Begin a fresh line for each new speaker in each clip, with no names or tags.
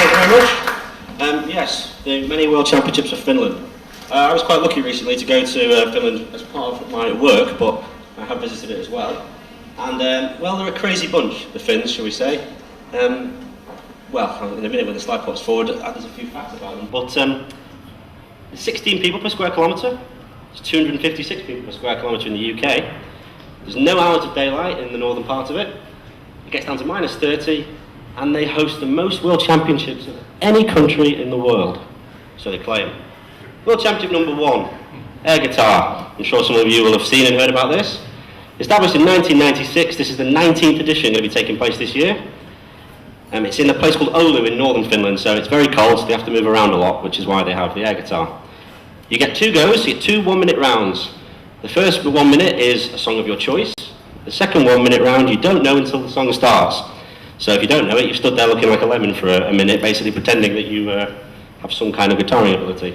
Thank you very much. Yes, the many World Championships of Finland. I was quite lucky recently to go to Finland as part of my work, but I have visited it as well. And, well, they're a crazy bunch, the Finns, shall we say. Well, in a minute when the slide pops forward, there's a few facts about them. But 16 people per square kilometre. There's 256 people per square kilometre in the UK. There's no hours of daylight in the northern part of it. It gets down to minus 30, and they host the most World Championships of any country in the world. So they claim. World Championship number 1, air guitar. I'm sure some of you will have seen and heard about this. Established in 1996, this is the 19th edition going to be taking place this year. It's in a place called Oulu in northern Finland, so it's very cold, so they have to move around a lot, which is why they have the air guitar. You get 2 goes, you get 2 one-minute rounds. The first 1 minute is a song of your choice. The second 1 minute round you don't know until the song starts. So if you don't know it, you've stood there looking like a lemon for a minute, basically pretending that you have some kind of guitaring ability.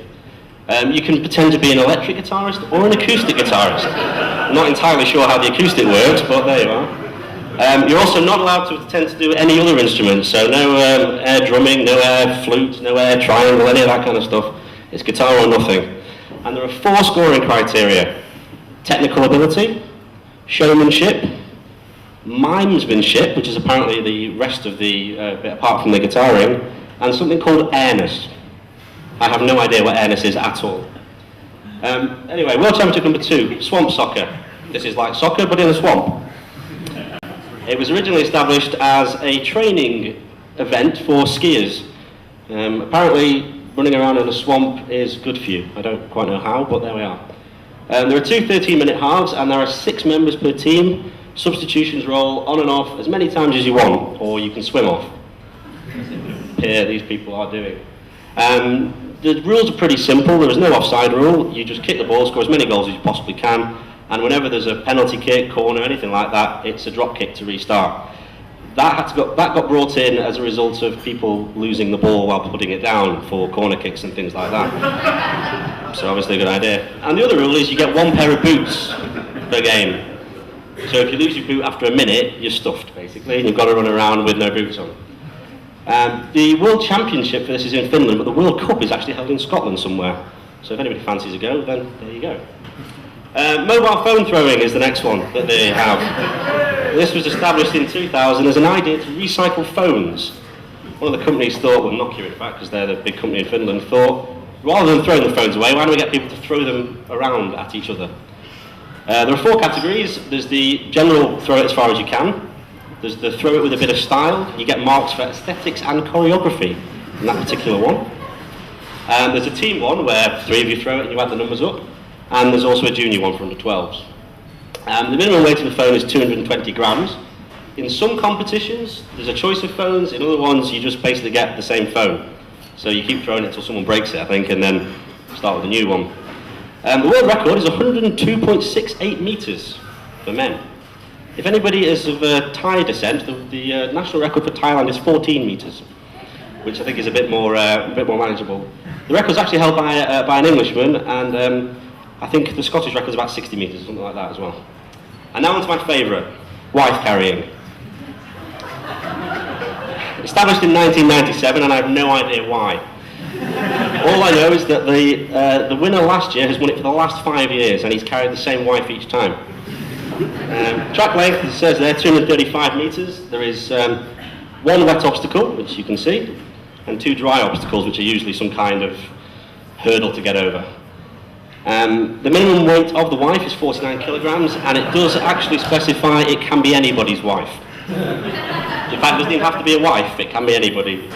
You can pretend to be an electric guitarist or an acoustic guitarist. I'm not entirely sure how the acoustic works, but there you are. You're also not allowed to pretend to do any other instruments, so no air drumming, no air flute, no air triangle, any of that kind of stuff. It's guitar or nothing. And there are 4 scoring criteria. Technical ability, showmanship, mimesmanship, which is apparently the rest of the bit apart from the guitaring, and something called airness. I have no idea what airness is at all. Anyway, World Championship number 2, swamp soccer. This is like soccer, but in a swamp. It was originally established as a training event for skiers. Apparently, running around in a swamp is good for you. I don't quite know how, but there we are. There are 2 13-minute halves, and there are 6 members per team. Substitutions roll on and off as many times as you want, or you can swim off. Here, these people are doing. The rules are pretty simple. There is no offside rule. You just kick the ball, score as many goals as you possibly can, and whenever there's a penalty kick, corner, anything like that, it's a drop kick to restart. That got brought in as a result of people losing the ball while putting it down for corner kicks and things like that. So obviously a good idea. And the other rule is you get 1 pair of boots per game. So if you lose your boot after a minute, you're stuffed basically, and you've got to run around with no boots on. The World Championship for this is in Finland, but the World Cup is actually held in Scotland somewhere. So if anybody fancies a go, then there you go. Mobile phone throwing is the next one that they have. This was established in 2000 as an idea to recycle phones. One of the companies thought, well, Nokia in fact, because they're the big company in Finland, thought, rather than throwing the phones away, why don't we get people to throw them around at each other? There are 4 categories. There's the general throw it as far as you can. There's the throw it with a bit of style. You get marks for aesthetics and choreography in that particular one. There's a team one where 3 of you throw it and you add the numbers up. And there's also a junior one for under 12s. The minimum weight of the phone is 220 grams. In some competitions, there's a choice of phones. In other ones, you just basically get the same phone. So you keep throwing it until someone breaks it, I think, and then start with a new one. The world record is 102.68 metres for men. If anybody is of Thai descent, the national record for Thailand is 14 metres, which I think is a bit more manageable. The record's actually held by an Englishman, and I think the Scottish record's about 60 metres, something like that as well. And now on to my favourite, wife carrying. Established in 1997, and I have no idea why. All I know is that the winner last year has won it for the last 5 years, and he's carried the same wife each time. Track length, it says there, 235 metres. There is 1 wet obstacle, which you can see, and 2 dry obstacles, which are usually some kind of hurdle to get over. The minimum weight of the wife is 49 kilograms, and it does actually specify it can be anybody's wife. In fact, it doesn't even have to be a wife, it can be anybody.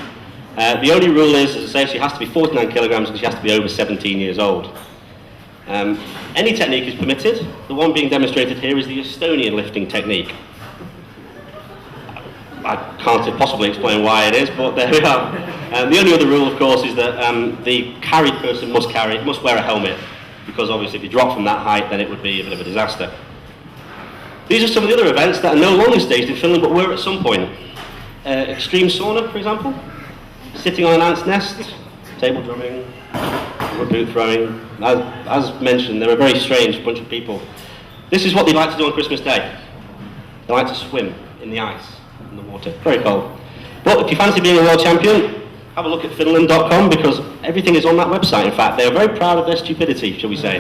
The only rule is, as I say, she has to be 49 kilograms and she has to be over 17 years old. Any technique is permitted. The one being demonstrated here is the Estonian lifting technique. I can't possibly explain why it is, but there we are. The only other rule, of course, is that the carried person must wear a helmet, because obviously if you drop from that height, then it would be a bit of a disaster. These are some of the other events that are no longer staged in Finland, but were at some point. Extreme sauna, for example. Sitting on an ant's nest, table drumming, boot throwing. As mentioned, they're a very strange bunch of people. This is what they like to do on Christmas Day. They like to swim in the ice, in the water. Very cold. But if you fancy being a world champion, have a look at Finland.com because everything is on that website. In fact, they are very proud of their stupidity, shall we say.